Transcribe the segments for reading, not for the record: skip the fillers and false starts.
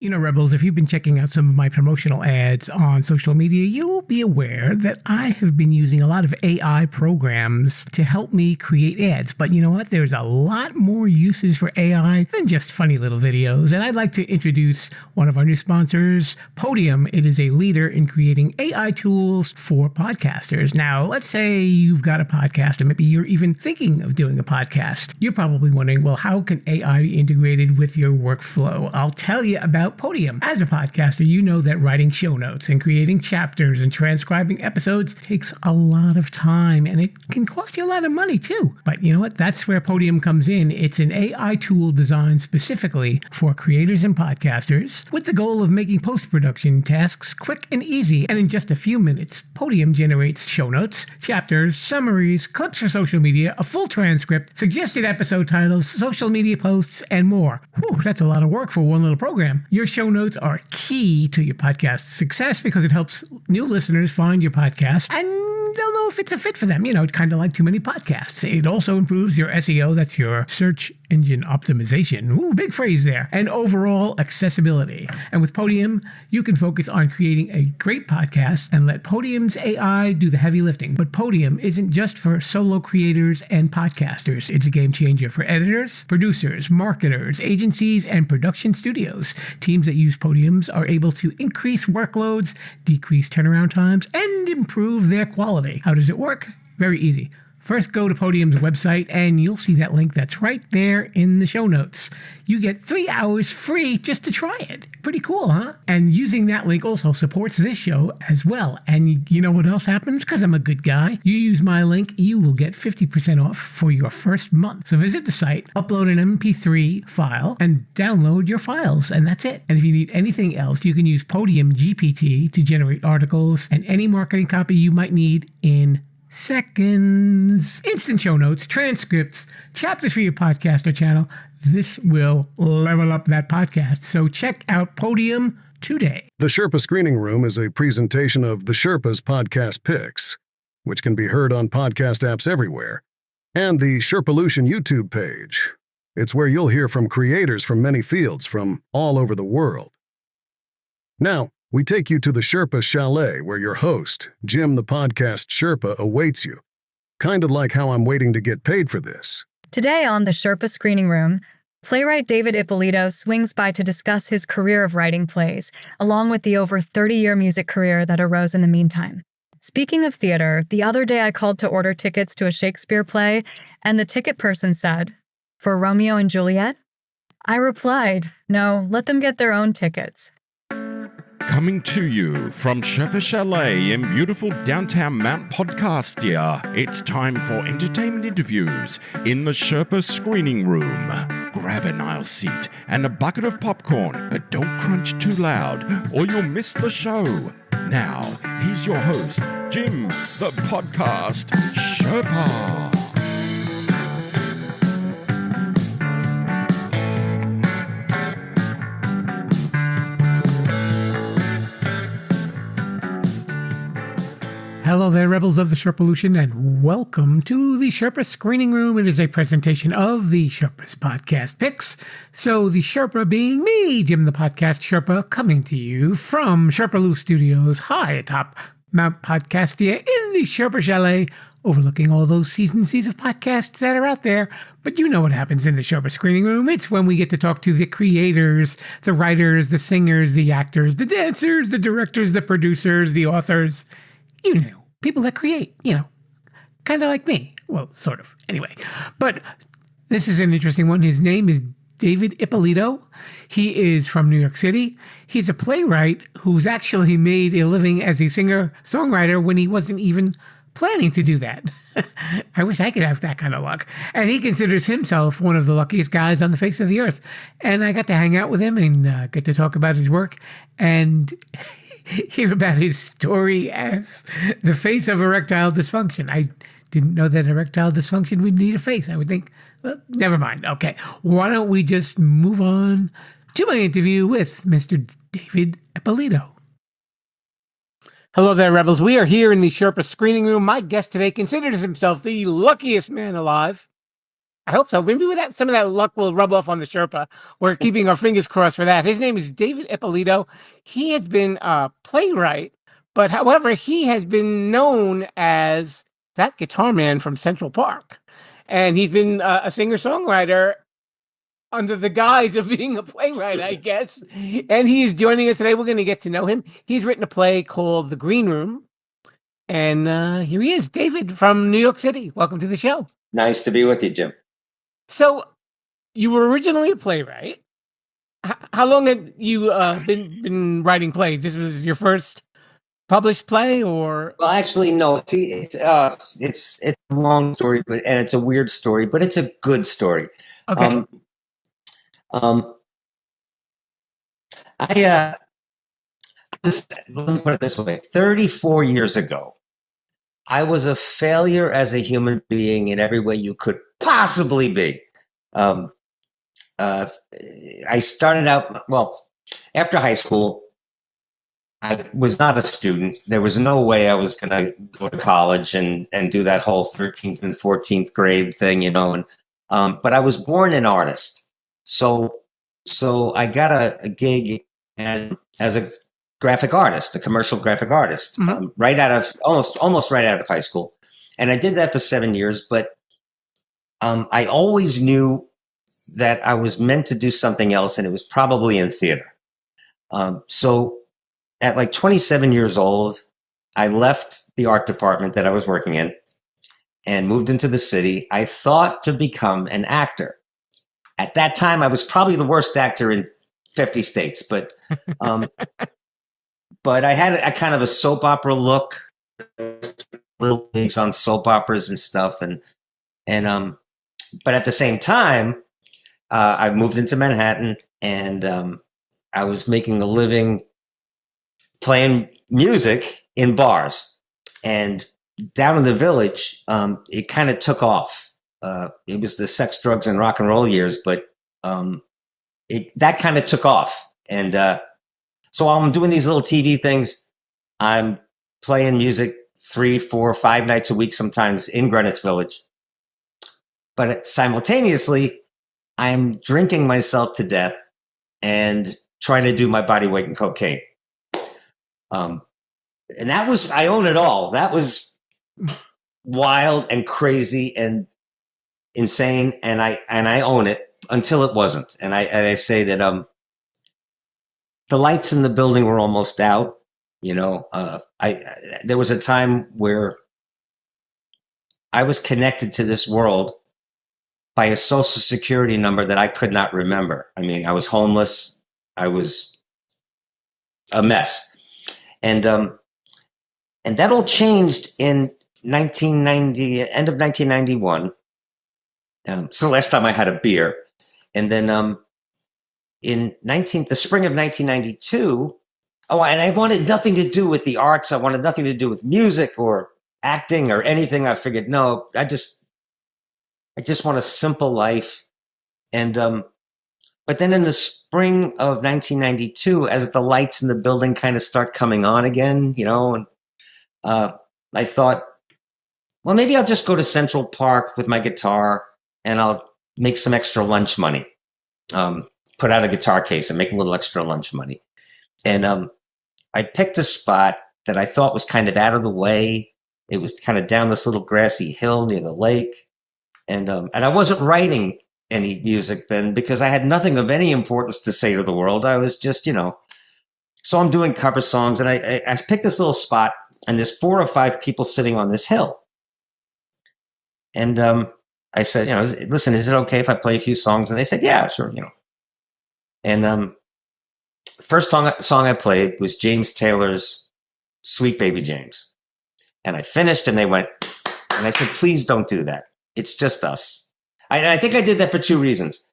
You know, Rebels, if you've been checking out some of my promotional ads on social media, you'll be aware that I have been using a lot of AI programs to help me create ads. But you know what? There's a lot more uses for AI than just funny little videos. And I'd like to introduce one of our new sponsors, Podium. It is a leader in creating AI tools for podcasters. Now, let's say you've got a podcast, or maybe you're even thinking of doing a podcast. You're probably wondering, well, how can AI be integrated with your workflow? I'll tell you about Podium. As a podcaster, you know that writing show notes and creating chapters and transcribing episodes takes a lot of time, and it can cost you a lot of money too. But you know what? That's where Podium comes in. It's an AI tool designed specifically for creators and podcasters with the goal of making post-production tasks quick and easy. And in just a few minutes, Podium generates show notes, chapters, summaries, clips for social media, a full transcript, suggested episode titles, social media posts, and more. Whew, that's a lot of work for one little program. Your show notes are key to your podcast's success because it helps new listeners find your podcast and they'll know if it's a fit for them. You know, kind of like Too Many Podcasts. It also improves your SEO, that's your search engine optimization. Ooh, big phrase there. And overall accessibility. And with Podium, you can focus on creating a great podcast and let Podium's AI do the heavy lifting. But Podium isn't just for solo creators and podcasters. It's a game changer for editors, producers, marketers, agencies, and production studios. Teams that use Podiums are able to increase workloads, decrease turnaround times, and improve their quality. How does it work? Very easy. First, go to Podium's website, and you'll see that link that's right there in the show notes. You get 3 hours free just to try it. Pretty cool, huh? And using that link also supports this show as well. And you know what else happens? Because I'm a good guy. You use my link, you will get 50% off for your first month. So visit the site, upload an MP3 file, and download your files, and that's it. And if you need anything else, you can use Podium GPT to generate articles and any marketing copy you might need in seconds. Instant show notes, transcripts, chapters for your podcast or channel. This will level up that podcast. So check out Podium today. The Sherpa Screening Room is a presentation of the Sherpa's podcast picks, which can be heard on podcast apps everywhere, and the Sherpa-lution YouTube page. It's where you'll hear from creators from many fields from all over the world. Now, we take you to the Sherpa Chalet, where your host, Jim the Podcast Sherpa, awaits you. Kind of like how I'm waiting to get paid for this. Today on the Sherpa Screening Room, playwright David Ippolito swings by to discuss his career of writing plays, along with the over 30-year music career that arose in the meantime. Speaking of theater, the other day I called to order tickets to a Shakespeare play, and the ticket person said, "For Romeo and Juliet?" I replied, "No, let them get their own tickets." Coming to you from Sherpa Chalet in beautiful downtown Mount Podcastia, it's time for entertainment interviews in the Sherpa Screening Room. Grab an aisle seat and a bucket of popcorn, but don't crunch too loud or you'll miss the show. Now, here's your host, Jim, the Podcast Sherpa. Hello there, Rebels of the Sherpa-lution, and welcome to the Sherpa Screening Room. It is a presentation of the Sherpa's Podcast Picks. So the Sherpa being me, Jim the Podcast Sherpa, coming to you from Sherpa-lu Studios high atop Mount Podcastia in the Sherpa Chalet, overlooking all those seas and seas of podcasts that are out there. But you know what happens in the Sherpa Screening Room. It's when we get to talk to the creators, the writers, the singers, the actors, the dancers, the directors, the producers, the authors. You know, people that create, kind of like me. Well, sort of, anyway. But this is an interesting one. His name is David Ippolito. He is from New York City. He's a playwright who's actually made a living as a singer-songwriter when he wasn't even planning to do that. I wish I could have that kind of luck. And he considers himself one of the luckiest guys on the face of the earth. And I got to hang out with him and get to talk about his work and hear about his story as the face of erectile dysfunction. I didn't know that erectile dysfunction would need a face. I would think, well, never mind. Okay, why don't we just move on to my interview with Mr. David Ippolito. Hello there, Rebels. We are here in the Sherpa Screening Room. My guest today considers himself the luckiest man alive. I hope so. Maybe with that, some of that luck will rub off on the Sherpa. We're keeping our fingers crossed for that. His name is David Ippolito. He has been a playwright, but however, he has been known as that guitar man from Central Park. And he's been a singer-songwriter under the guise of being a playwright, I guess. And he is joining us today. We're going to get to know him. He's written a play called The Green Room. And here he is, David from New York City. Welcome to the show. Nice to be with you, Jim. So you were originally a playwright. How long had you been writing plays? This was your first published play, or? Well, actually, no. See, it's a long story, and it's a weird story, but it's a good story. Okay. Let me put it this way: 34 years ago, I was a failure as a human being in every way you could possibly be. I started out, after high school, I was not a student. There was no way I was going to go to college and do that whole 13th and 14th grade thing, but I was born an artist. So I got a gig as a graphic artist, a commercial graphic artist, right out of almost right out of high school. And I did that for 7 years, but I always knew that I was meant to do something else, and it was probably in theater. So at like 27 years old, I left the art department that I was working in and moved into the city. I thought to become an actor. At that time, I was probably the worst actor in 50 states, but but I had a kind of a soap opera look, little things on soap operas and stuff, and but at the same time, I moved into Manhattan, and I was making a living playing music in bars. And down in the Village, it kind of took off. It was the sex, drugs, and rock and roll years, but that kind of took off. And so while I'm doing these little TV things, I'm playing music 3, 4, 5 nights a week, sometimes in Greenwich Village. But simultaneously, I'm drinking myself to death and trying to do my body weight in cocaine. And that was, I own it all. That was wild and crazy and insane. And I own it until it wasn't. And I say that, the lights in the building were almost out. There was a time where I was connected to this world by a social security number that I could not remember. I mean, I was homeless. I was a mess. And that all changed in 1990, end of 1991. It's the last time I had a beer. And then in the spring of 1992, and I wanted nothing to do with the arts. I wanted nothing to do with music or acting or anything. I figured, no, I just want a simple life. And but then in the spring of 1992, as the lights in the building kind of start coming on again, and I thought, well, maybe I'll just go to Central Park with my guitar and I'll make some extra lunch money. Put out a guitar case and make a little extra lunch money. And I picked a spot that I thought was kind of out of the way. It was kind of down this little grassy hill near the lake. And I wasn't writing any music then because I had nothing of any importance to say to the world. I was just, so I'm doing cover songs, and I picked this little spot, and there's 4 or 5 people sitting on this hill. And I said, listen, is it okay if I play a few songs? And they said, yeah, sure, And first song I played was James Taylor's Sweet Baby James. And I finished, and they went, and I said, please don't do that. It's just us. I think I did that for 2 reasons.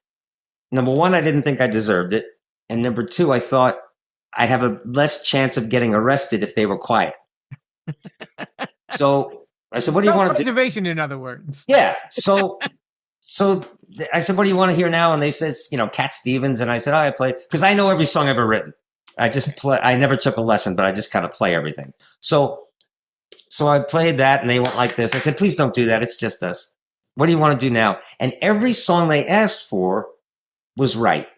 Number 1, I didn't think I deserved it. And number 2, I thought I'd have a less chance of getting arrested if they were quiet. So I said, what do you want to do? Observation, in other words. Yeah. So I said, what do you want to hear now? And they said, Cat Stevens. And I said, I play, because I know every song ever written. I just play. I never took a lesson, but I just kind of play everything. So I played that, and they went like this. I said, please don't do that. It's just us. What do you want to do now? And every song they asked for was right.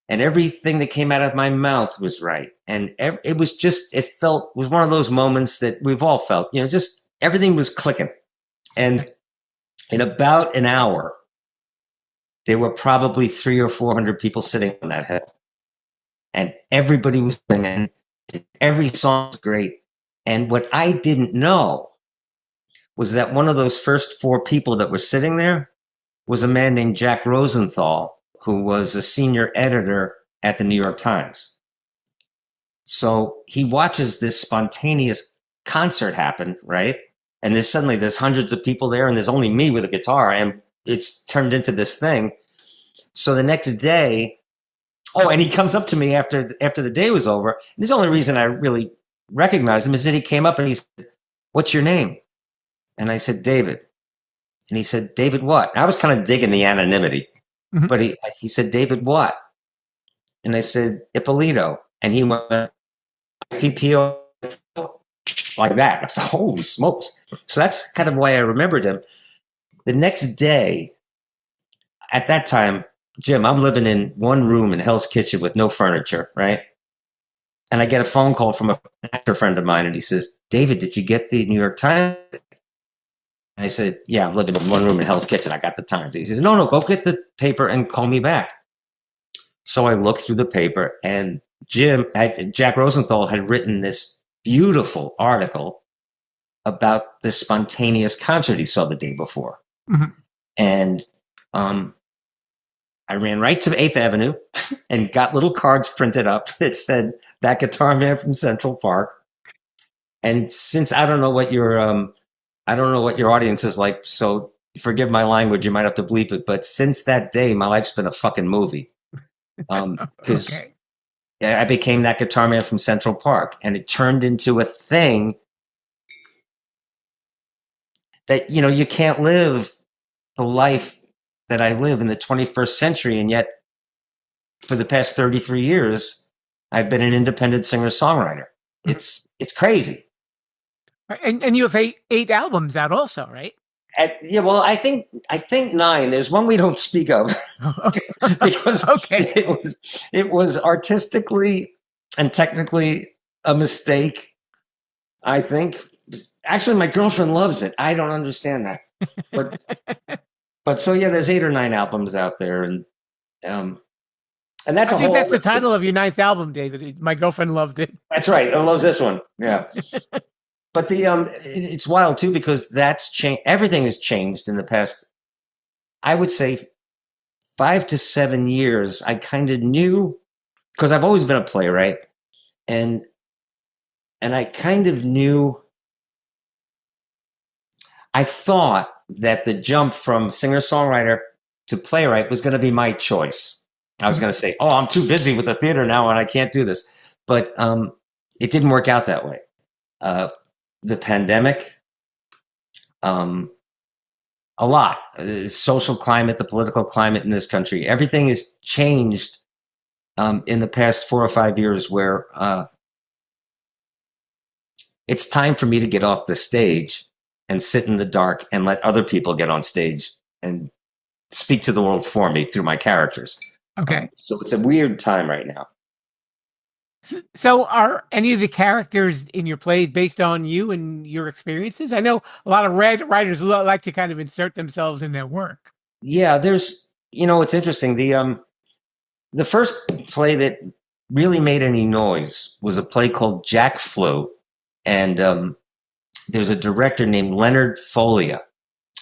And everything that came out of my mouth was right. And it was one of those moments that we've all felt, just everything was clicking. And in about an hour, there were probably 300 or 400 people sitting on that hill. And everybody was singing. Every song was great. And what I didn't know was that one of those first 4 people that were sitting there was a man named Jack Rosenthal, who was a senior editor at the New York Times. So he watches this spontaneous concert happen, right? And there's hundreds of people there, and there's only me with a guitar, and it's turned into this thing. So the next day, and he comes up to me after the day was over. And this is the only reason I really recognized him is that he came up and he said, "What's your name?" And I said, "David." And he said, "David what?" And I was kind of digging the anonymity. Mm-hmm. But he said, "David what?" And I said, "Ippolito." And he went, "IPPO," like that. I said, holy smokes. So that's kind of why I remembered him. The next day, at that time, Jim, I'm living in one room in Hell's Kitchen with no furniture, right? And I get a phone call from an actor friend of mine, and he says, "David, did you get the New York Times?" I said, "Yeah, I'm living in one room in Hell's Kitchen. I got the Times." He says, No, go get the paper and call me back. So I looked through the paper, and Jack Rosenthal had written this beautiful article about this spontaneous concert he saw the day before. Mm-hmm. And I ran right to 8th Avenue and got little cards printed up that said, "That guitar man from Central Park." And since I don't know what your audience is like, so forgive my language, you might have to bleep it. But since that day, my life's been a fucking movie. Because I became that guitar man from Central Park, and it turned into a thing that, you can't live the life that I live in the 21st century. And yet for the past 33 years, I've been an independent singer-songwriter. It's crazy. And you have eight albums out also, right? I think 9. There's one we don't speak of because it was artistically and technically a mistake. I think. Actually, my girlfriend loves it. I don't understand that, but so yeah, there's 8 or 9 albums out there, and that's I think that's the title of your 9th album, David. My girlfriend loved it. That's right. I love this one. Yeah. But it's wild too, because that's changed. Everything has changed in the past, I would say, 5 to 7 years. I kind of knew, because I've always been a playwright, and I kind of knew. I thought that the jump from singer-songwriter to playwright was going to be my choice. I was going to say, "Oh, I'm too busy with the theater now, and I can't do this." But it didn't work out that way. The pandemic, a lot, social climate, the political climate in this country, everything has changed in the past 4 or 5 years, where it's time for me to get off the stage and sit in the dark and let other people get on stage and speak to the world for me through my characters. Okay. So it's a weird time right now. So are any of the characters in your plays based on you and your experiences? I know a lot of writers like to kind of insert themselves in their work. Yeah, there's, it's interesting. The first play that really made any noise was a play called Jack Flew. And there's a director named Leonard Folia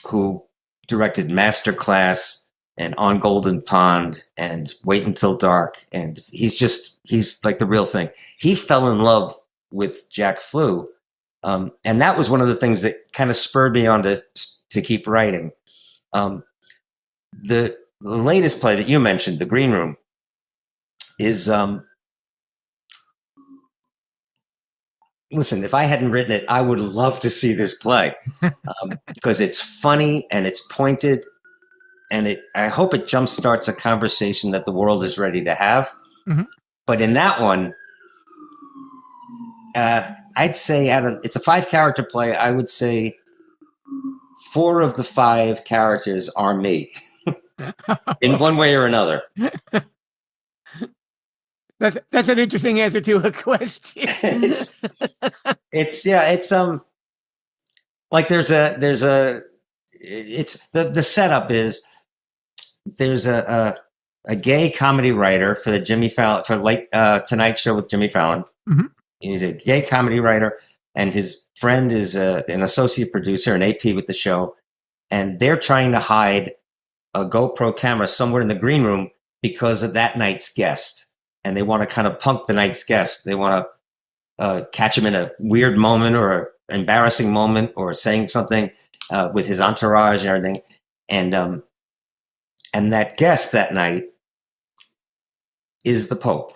who directed Masterclass and On Golden Pond and Wait Until Dark. And he's like the real thing. He fell in love with Jack Flew. And that was one of the things that kind of spurred me on to keep writing. The latest play that you mentioned, The Green Room, is, listen, if I hadn't written it, I would love to see this play because it's funny and it's pointed. And I hope it jumpstarts a conversation that the world is ready to have. Mm-hmm. But in that one, I'd say it's a 5-character play. I would say 4 of the 5 characters are me in one way or another. That's an interesting answer to a question. it's like it's the setup is there's a gay comedy writer for the Jimmy Fallon for Tonight Show with Jimmy Fallon. Mm-hmm. He's a gay comedy writer, and his friend is an associate producer, an AP with the show, and they're trying to hide a GoPro camera somewhere in the green room because of that night's guest. And they want to kind of punk the night's guest. They want to catch him in a weird moment or an embarrassing moment or saying something with his entourage and everything. And that guest that night is the Pope.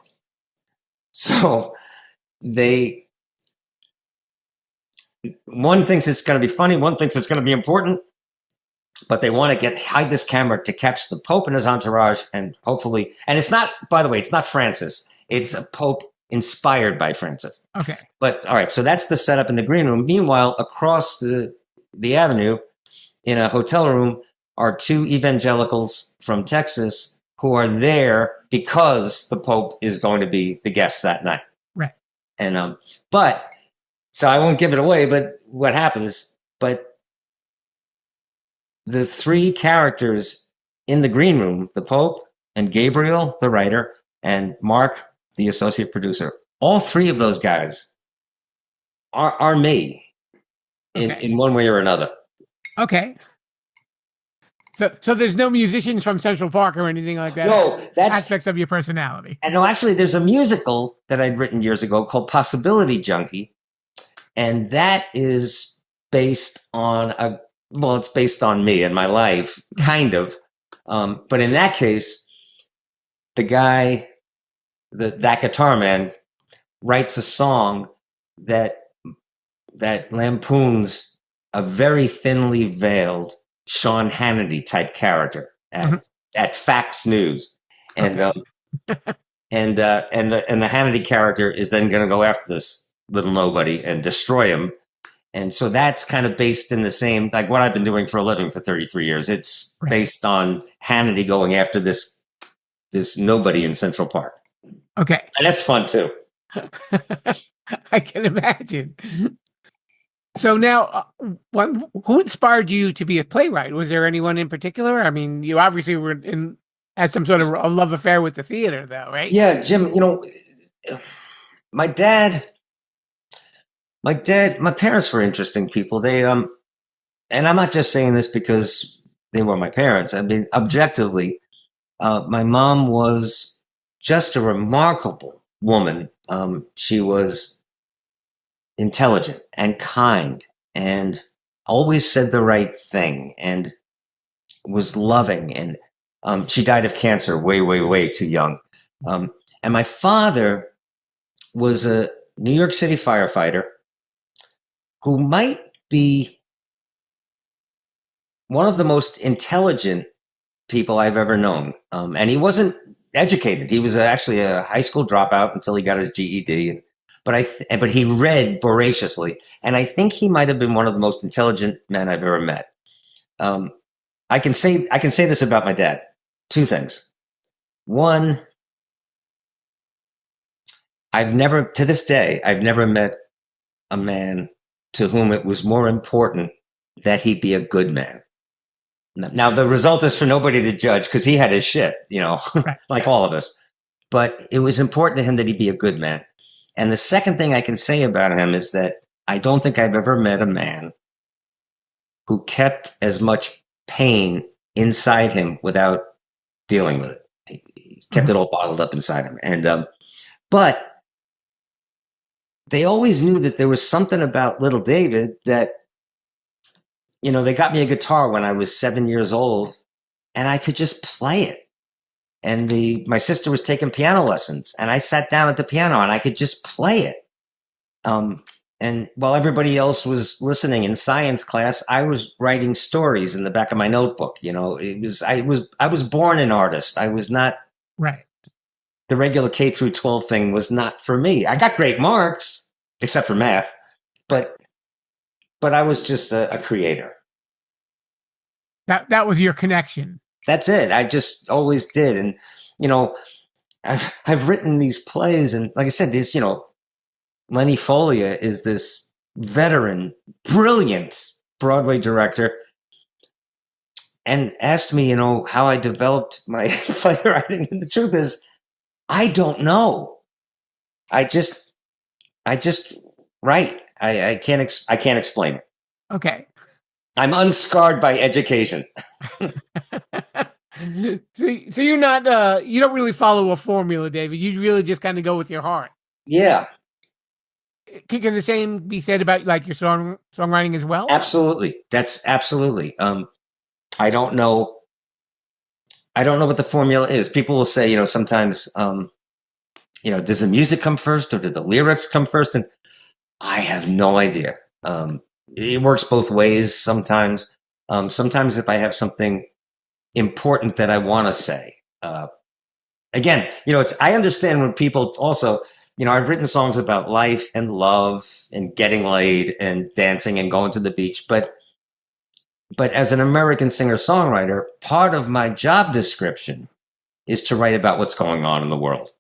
So one thinks it's going to be funny, one thinks it's going to be important, but they want to hide this camera to catch the Pope and his entourage, and hopefully, and it's not, by the way, it's not Francis. It's a Pope inspired by Francis. Okay. But all right, so that's the setup in the green room. Meanwhile, across the avenue, in a hotel room, are 2 evangelicals from Texas who are there because the Pope is going to be the guest that night. Right. And but so I won't give it away. But what happens? But the 3 characters in the green room, the Pope and Gabriel, the writer, and Mark, the associate producer, all 3 of those guys are me in one way or another. Okay. So there's no musicians from Central Park or anything like that? No, that's aspects of your personality. And no, actually, there's a musical that I'd written years ago called Possibility Junkie. And that is based on it's based on me and my life, kind of. But in that case, the guy, that guitar man, writes a song that lampoons a very thinly veiled Sean Hannity type character at Fax News, and and the Hannity character is then going to go after this little nobody and destroy him. And so that's kind of based in the same, like what I've been doing for a living for 33 years. It's based on Hannity going after this nobody in Central Park. Okay. And that's fun too. I can imagine. So now, who inspired you to be a playwright? Was there anyone in particular? I mean, you obviously had some sort of a love affair with the theater, though, right? Yeah, Jim, my parents were interesting people. They, and I'm not just saying this because they were my parents. I mean, objectively, my mom was just a remarkable woman. She was intelligent and kind and always said the right thing and was loving. And she died of cancer way, way, way too young. And my father was a New York City firefighter who might be one of the most intelligent people I've ever known. And he wasn't educated. He was actually a high school dropout until he got his GED. But he read voraciously. And I think he might have been one of the most intelligent men I've ever met. I can say this about my dad. 2 things. One, to this day, I've never met a man to whom it was more important that he be a good man. Now, the result is for nobody to judge because he had his shit, like all of us. But it was important to him that he be a good man. And the second thing I can say about him is that I don't think I've ever met a man who kept as much pain inside him without dealing with it. He kept it all bottled up inside him. And but they always knew that there was something about little David that, they got me a guitar when I was 7 years old and I could just play it. And my sister was taking piano lessons and I sat down at the piano and I could just play it. And while everybody else was listening in science class, I was writing stories in the back of my notebook. I was born an artist. I was not right. The regular K through 12 thing was not for me. I got great marks, except for math, but I was just a creator. That was your connection. That's it. I just always did. And, you know, I've written these plays, and like I said, this, you know, Lenny Folia is this veteran, brilliant Broadway director, and asked me, you know, how I developed my playwriting. And the truth is, I don't know. I just write. I can't explain it. Okay. I'm unscarred by education. So you're not you don't really follow a formula, David. You really just kind of go with your heart. Yeah, Can the same be said about like your songwriting as well? absolutely. That's absolutely. I don't know. I don't know what the formula is. People will say, you know, sometimes, you know, does the music come first or did the lyrics come first? And I have no idea. It works both ways sometimes. Sometimes if I have something important that I want to say, again, you know, I understand when people also, you know, I've written songs about life and love and getting laid and dancing and going to the beach. But as an American singer-songwriter, part of my job description is to write about what's going on in the world.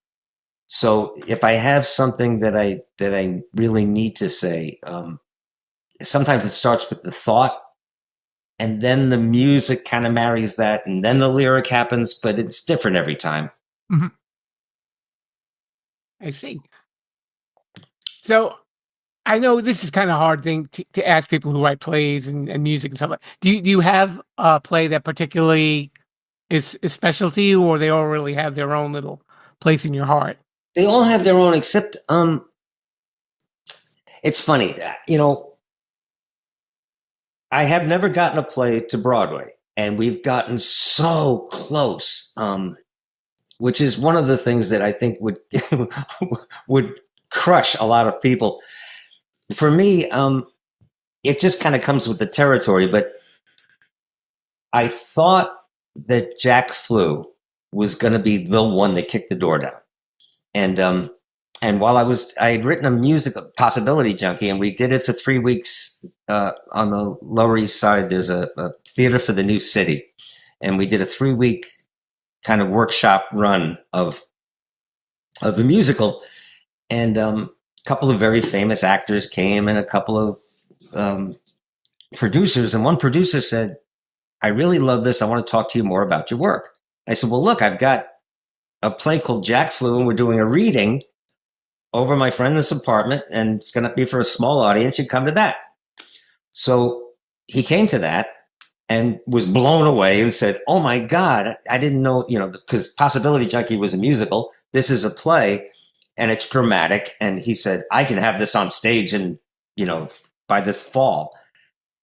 So if I have something that I really need to say, sometimes it starts with the thought, and then the music kind of marries that, and then the lyric happens, but it's different every time. Mm-hmm. I see. So I know this is kind of a hard thing to ask people who write plays and music and stuff like that. Do you have a play that particularly is special to you, or they all really have their own little place in your heart? They all have their own, except it's funny, you know, I have never gotten a play to Broadway, and we've gotten so close, which is one of the things that I think would would crush a lot of people. For me, it just kind of comes with the territory, but I thought that Jack Flew was going to be the one that kicked the door down. And while I had written a music Possibility Junkie, and we did it for 3 weeks on the Lower East Side. There's a theater for the new city, and we did a 3-week kind of workshop run of the musical, and a couple of very famous actors came, and a couple of producers, and one producer said, "I really love this. I want to talk to you more about your work." I said, "Well, look, I've got a play called Jack Flew, and we're doing a reading over my friend's apartment, and it's going to be for a small audience. You come to that." So he came to that and was blown away and said, "Oh my God, I didn't know," you know, because Possibility Junkie was a musical. This is a play, and it's dramatic. And he said, "I can have this on stage and, you know, by this fall."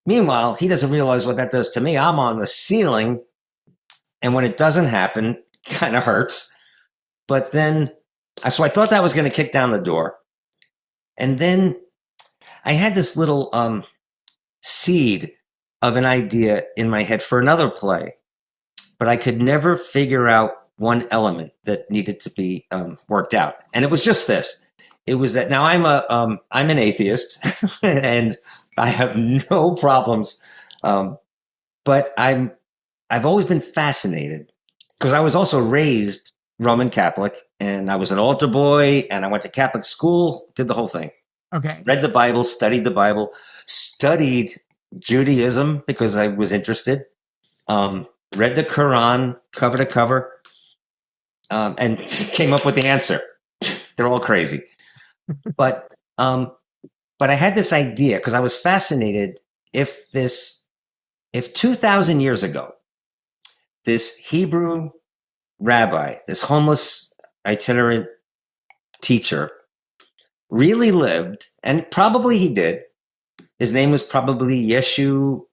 Meanwhile, he doesn't realize what that does to me. I'm on the ceiling, and when it doesn't happen, kind of hurts. But then, so I thought that was going to kick down the door. And then I had this little seed of an idea in my head for another play, but I could never figure out one element that needed to be worked out. And it was just this. It was that now I'm an atheist and I have no problems. But I've always been fascinated because I was also raised Roman Catholic, and I was an altar boy, and I went to Catholic school, did the whole thing. Okay. Read the Bible, studied Judaism because I was interested. Read the Quran cover to cover, and came up with the answer. They're all crazy. But I had this idea because I was fascinated if 2,000 years ago, this Hebrew rabbi, this homeless itinerant teacher, really lived, and probably he did. His name was probably Yeshu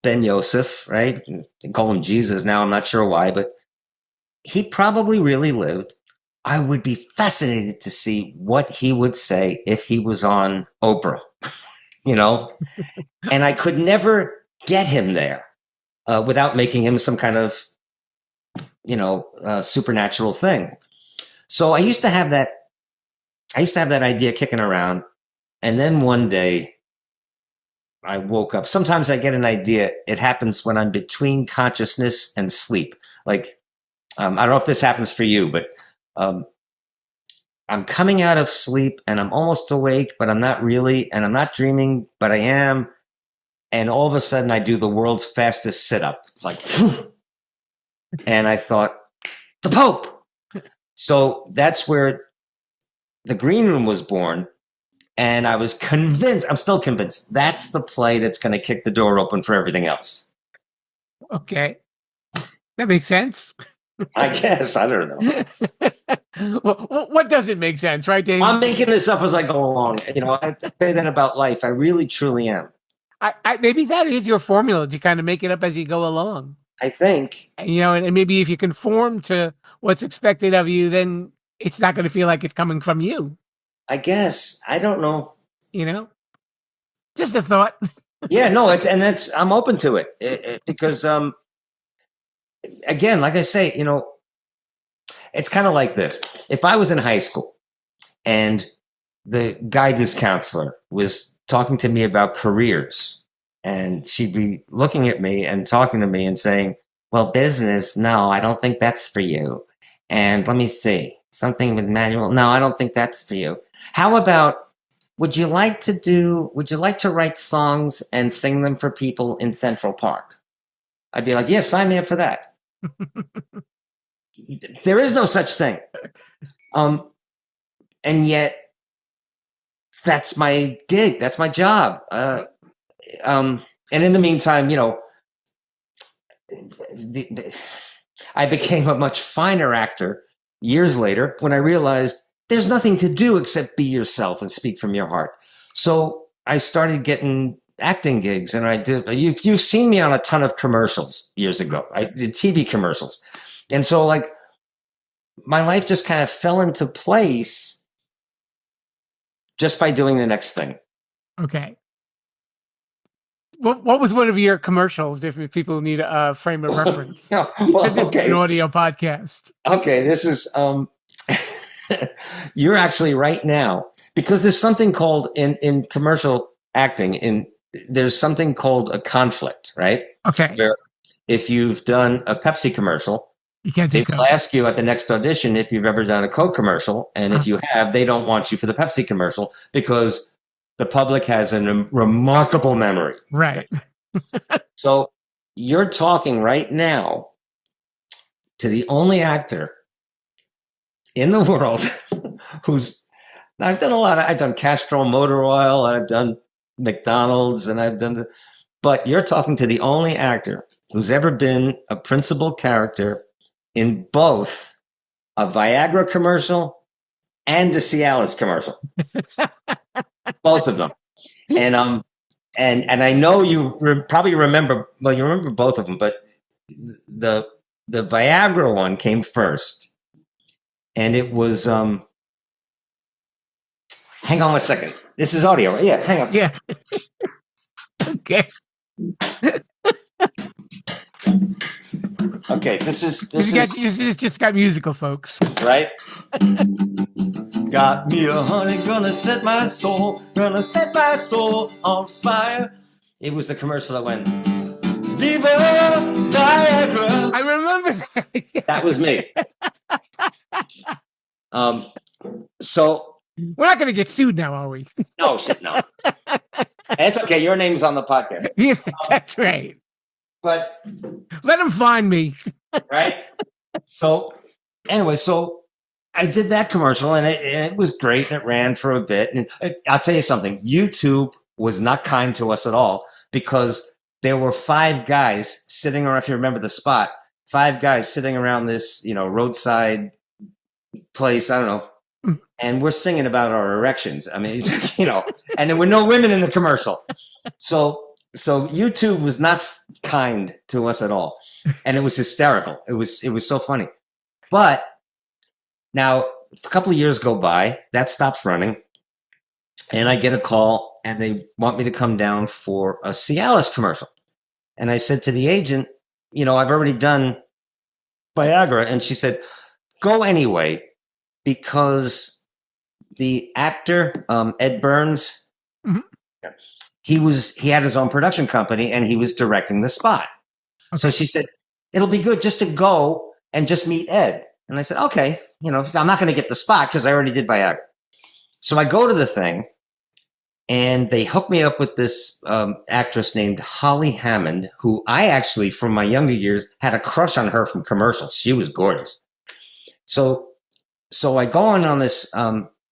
ben Yosef, right? They call him Jesus now. I'm not sure why, but he probably really lived. I would be fascinated to see what he would say if he was on Oprah, you know? And I could never get him there without making him some kind of, you know, supernatural thing. So I used to have that idea kicking around. And then one day I woke up. Sometimes I get an idea. It happens when I'm between consciousness and sleep. Like, I don't know if this happens for you, but I'm coming out of sleep and I'm almost awake, but I'm not really, and I'm not dreaming, but I am. And all of a sudden I do the world's fastest sit-up. It's like, phew. And I thought, the Pope. So that's where the Green Room was born. And I was convinced, I'm still convinced, that's the play that's going to kick the door open for everything else. Okay. That makes sense. I guess. I don't know. Well, what doesn't make sense, right, Dave? I'm making this up as I go along. You know, I say that about life. I really, truly am. Maybe that is your formula to kind of make it up as you go along. I think. You know, and maybe if you conform to what's expected of you, then it's not going to feel like it's coming from you. I guess. I don't know. You know? Just a thought. Yeah, no, I'm open to it, because, again, like I say, you know, it's kind of like this. If I was in high school and the guidance counselor was talking to me about careers, and she'd be looking at me and talking to me and saying, well, business, no, I don't think that's for you. And let me see, something with manual, no, I don't think that's for you. How about, would you like to write songs and sing them for people in Central Park? I'd be like, yeah, sign me up for that. There is no such thing. And yet that's my gig. That's my job. And in the meantime, you know, I became a much finer actor years later when I realized there's nothing to do except be yourself and speak from your heart. So I started getting acting gigs, and I did. You've seen me on a ton of commercials years ago. I did TV commercials. And so, like, my life just kind of fell into place just by doing the next thing. Okay. What was one of your commercials, if people need a frame of reference? No, well, This is an audio podcast. Okay, this is, you're actually right now, because there's something called, in commercial acting, there's something called a conflict, right? Okay. Where if you've done a Pepsi commercial, You can't do they will ask you at the next audition if you've ever done a Coke commercial. And if you have, they don't want you for the Pepsi commercial because the public has a remarkable memory. Right. So you're talking right now to the only actor in the world I've done Castrol Motor Oil, and I've done McDonald's, and but you're talking to the only actor who's ever been a principal character in both a Viagra commercial and a Cialis commercial. Both of them. And I know you probably remember, well, you remember both of them, but the Viagra one came first. And it was, hang on a second. This is audio, right? Yeah, hang on a second. Yeah. Okay. Okay, this is just got musical, folks. right. Got me a honey, gonna set my soul on fire. It was the commercial that went, Viva Viagra. I remember that. That was me. So We're not going to get sued now, are we? no shit, no. It's okay. Your name's on the podcast. Yeah, that's right. But Let them find me. right. So anyway, so I did that commercial, and it was great. And it ran for a bit, and I'll tell you something. YouTube was not kind to us at all, because there were 5 guys sitting around. If you remember the spot, 5 guys sitting around this, roadside place. I don't know. And we're singing about our erections. I mean, and there were no women in the commercial. So YouTube was not kind to us at all. And it was hysterical. It was so funny. But now a couple of years go by, that stops running. And I get a call, and they want me to come down for a Cialis commercial. And I said to the agent, I've already done Viagra. And she said, go anyway, because the actor, Ed Burns, he had his own production company and he was directing the spot. Okay. So she said, it'll be good just to go and just meet Ed. And I said, okay, I'm not going to get the spot because I already did Viagra. So I go to the thing and they hook me up with this actress named Holly Hammond, who I actually, from my younger years, had a crush on her from commercials. She was gorgeous. So I go on this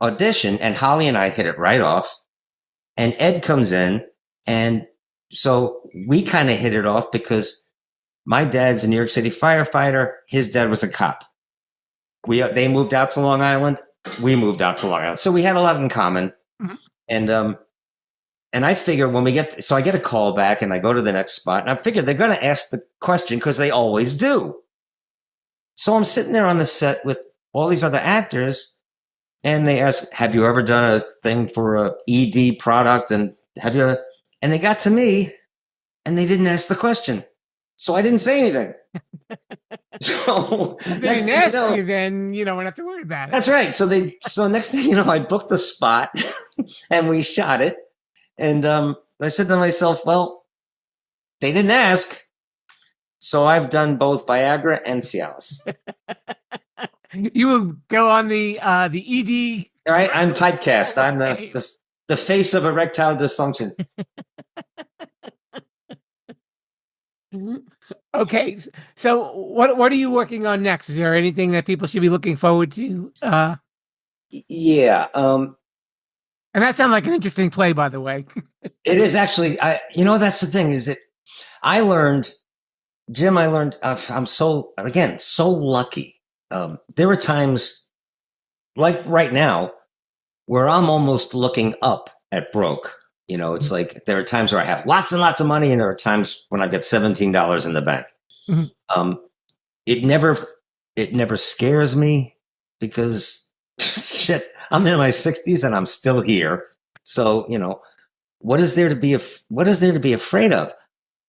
audition, and Holly and I hit it right off. And Ed comes in, and so we kind of hit it off because my dad's a New York City firefighter. His dad was a cop. They moved out to Long Island. We moved out to Long Island. So we had a lot in common. Mm-hmm. And I figure when so I get a call back and I go to the next spot and I figure they're going to ask the question because they always do. So I'm sitting there on the set with all these other actors and they ask, have you ever done a thing for a ED product? And and they got to me and they didn't ask the question. So I didn't say anything. So they didn't ask you, then we don't have to worry about it. That's right. So next thing you know, I booked the spot and we shot it. And I said to myself, well, they didn't ask. So I've done both Viagra and Cialis. You will go on the ED. All right, I'm typecast. I'm the face of erectile dysfunction. Okay, so what are you working on next? Is there anything that people should be looking forward to? Yeah. And that sounds like an interesting play, by the way. It is actually. That's the thing. Is that I learned, Jim. I'm so lucky. There were times, like right now, where I'm almost looking up at broke. It's like there are times where I have lots and lots of money, and there are times when I've got $17 in the bank. Mm-hmm. It never scares me because shit, I'm in my 60s and I'm still here. So what is there to be afraid of?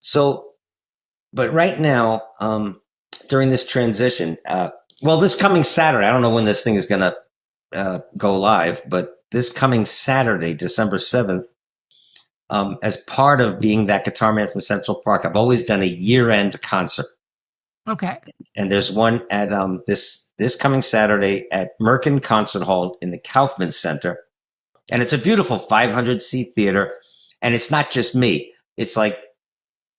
So, but right now, during this transition, this coming Saturday, I don't know when this thing is going to go live, but this coming Saturday, December 7th. As part of being that guitar man from Central Park, I've always done a year-end concert. Okay. And there's one at this coming Saturday at Merkin Concert Hall in the Kaufman Center. And it's a beautiful 500-seat theater. And it's not just me. It's like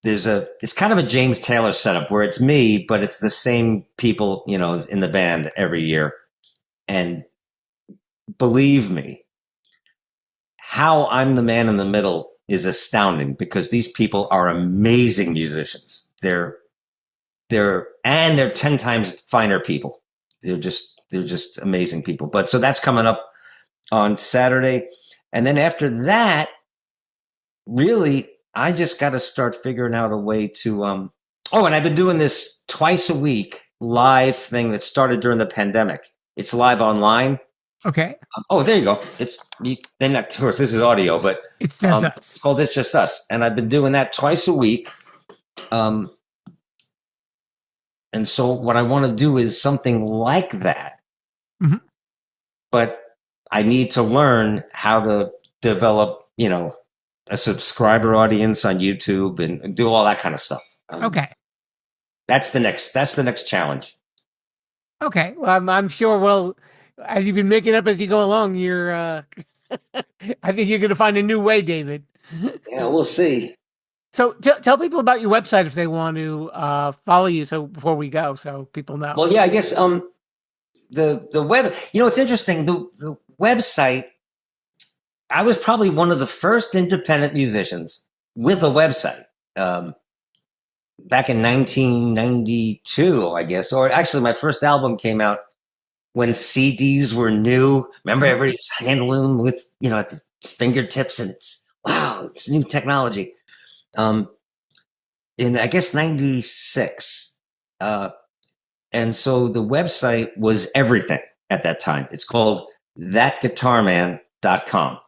it's kind of a James Taylor setup where it's me, but it's the same people, in the band every year. And believe me, how I'm the man in the middle is astounding because these people are amazing musicians. They're 10 times finer people. They're just amazing people. But so that's coming up on Saturday. And then after that, really, I just got to start figuring out a way to, and I've been doing this twice a week live thing that started during the pandemic. It's live online. Okay. There you go. Then of course this is audio, but it's just us. It's called It's Just Us, and I've been doing that twice a week. And so what I want to do is something like that, mm-hmm. but I need to learn how to develop, a subscriber audience on YouTube and do all that kind of stuff. Okay. That's the next challenge. Okay. Well, I'm sure as you've been making up as you go along, you're, I think you're going to find a new way, David. Yeah, we'll see. So tell people about your website if they want to follow you. So before we go, so people know. Well, yeah, I guess the web. It's interesting. The website. I was probably one of the first independent musicians with a website back in 1992, I guess. Or actually, my first album came out when CDs were new. Remember, everybody was handling them with, at the fingertips, and it's new technology. In, I guess, 96. And so the website was everything at that time. It's called thatguitarman.com.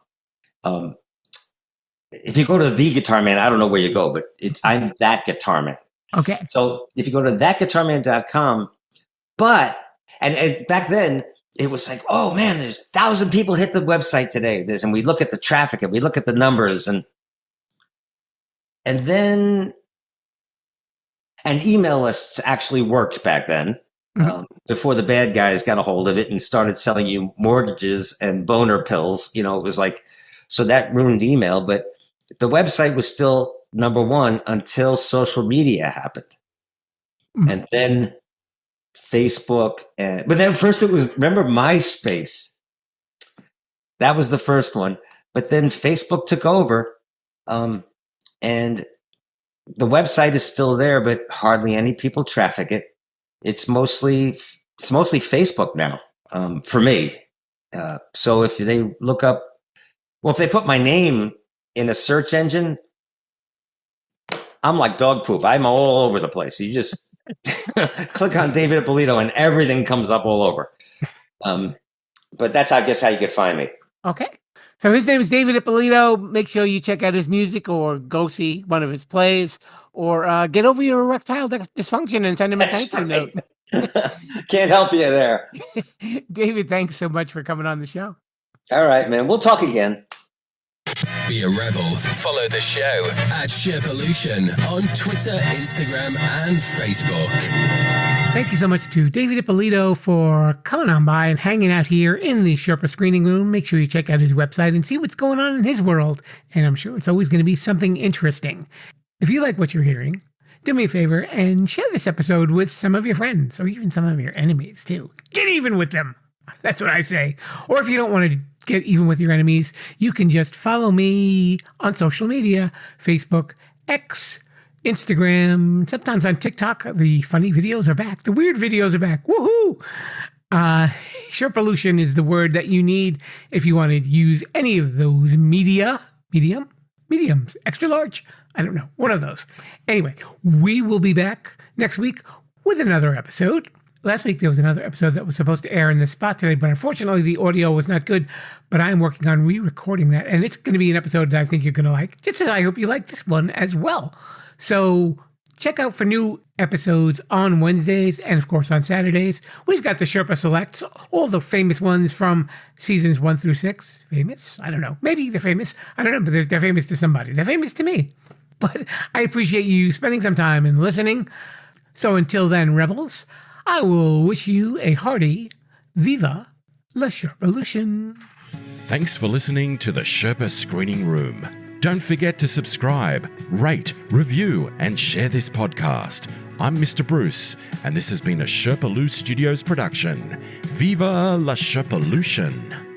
If you go to The Guitar Man, I don't know where you go, but I'm That Guitar Man. Okay. So if you go to thatguitarman.com, and back then it was like, oh man, there's 1,000 people hit the website today. And we look at the traffic and we look at the numbers, and And then, and email lists actually worked back then. Before the bad guys got a hold of it and started selling you mortgages and boner pills. You know, it was like, so that ruined email, but the website was still number one until social media happened. And then Facebook, but then first it was, remember MySpace? That was the first one. But then Facebook took over, and the website is still there, but hardly any people traffic it. It's mostly Facebook now, for me. So if they look up, well, if they put my name in a search engine, I'm like dog poop. I'm all over the place. You just click on David Ippolito and everything comes up all over. But that's, I guess, how you could find me. Okay. So his name is David Ippolito. Make sure you check out his music or go see one of his plays or get over your erectile dysfunction and send him a thank you note. Can't help you there. David, thanks so much for coming on the show. All right, man. We'll talk again. Be a rebel. Follow the show at Sherpa-lution on Twitter, Instagram, and Facebook. Thank you so much to David Ippolito for coming on by and hanging out here in the Sherpa Screening Room. Make sure you check out his website and see what's going on in his world. And I'm sure it's always going to be something interesting. If you like what you're hearing, do me a favor and share this episode with some of your friends or even some of your enemies too. Get even with them. That's what I say. Or if you don't want to get even with your enemies, you can just follow me on social media, Facebook, X, Instagram, sometimes on TikTok. The funny videos are back. The weird videos are back. Woohoo! Sherpa-lution is the word that you need if you want to use any of those mediums, extra large. I don't know. One of those. Anyway, we will be back next week with another episode. Last week, there was another episode that was supposed to air in this spot today, but unfortunately, the audio was not good. But I am working on re-recording that, and it's going to be an episode that I think you're going to like, just as I hope you like this one as well. So check out for new episodes on Wednesdays and, of course, on Saturdays. We've got the Sherpa Selects, all the famous ones from seasons 1 through 6. Famous? I don't know. Maybe they're famous. I don't know, but they're famous to somebody. They're famous to me. But I appreciate you spending some time and listening. So until then, rebels, I will wish you a hearty Viva la Sherpa-lution. Thanks for listening to the Sherpa Screening Room. Don't forget to subscribe, rate, review, and share this podcast. I'm Mr. Bruce, and this has been a Sherpa-lu Studios production. Viva la Sherpa-lution.